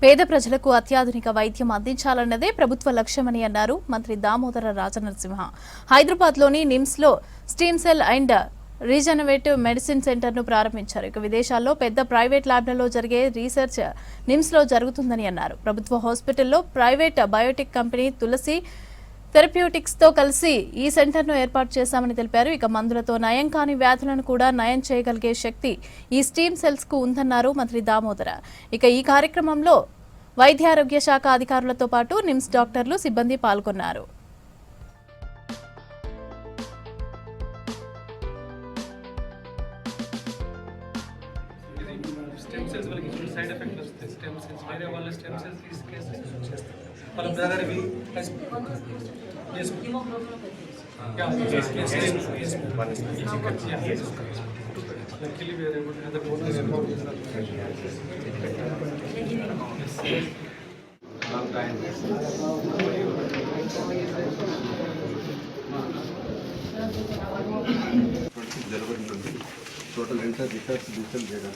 పేద ప్రజలకు అత్యాధునిక వైద్యం అందించాలన్నదే ప్రభుత్వ లక్ష్యమని అన్నారు మంత్రి దామోదర రాజనరసింహ. హైదరాబాద్లోని నిమ్స్లో stem cell and regenerative medicine సెంటర్ను ప్రారంభించారు. ఇక విదేశాల్లో పెద్ద ప్రైవేట్ ల్యాబ్లలో జరిగే రీసెర్చ్ నిమ్స్లో జరుగుతుందని అన్నారు. ప్రభుత్వ హాస్పిటల్లో ప్రైవేట్ బయోటెక్ కంపెనీ తులసి థెరప్యూటిక్స్తో కలిసి ఈ సెంటర్ను ఏర్పాటు చేశామని తెలిపారు. ఇక మందులతో నయం కాని వ్యాధులను కూడా నయం చేయగలిగే శక్తి ఈ స్టీమ్ సెల్స్కు ఉందన్నారు మంత్రి దామోదర. ఇక ఈ కార్యక్రమంలో వైద్యారోగ్య శాఖ అధికారులతో పాటు నిమ్స్ డాక్టర్లు, సిబ్బంది పాల్గొన్నారు. స్టెమ్ సెల్స్ వాళ్ళకి సైడ్ ఎఫెక్ట్ వస్తాయి. స్టెమ్ సెల్స్ వేరే వాళ్ళ స్టెమ్ సెల్స్ తీసుకేసి చేస్తారు. వాళ్ళ బ్రదర్ వి luckily we are able to have the bonus January 20 total entire research digital data.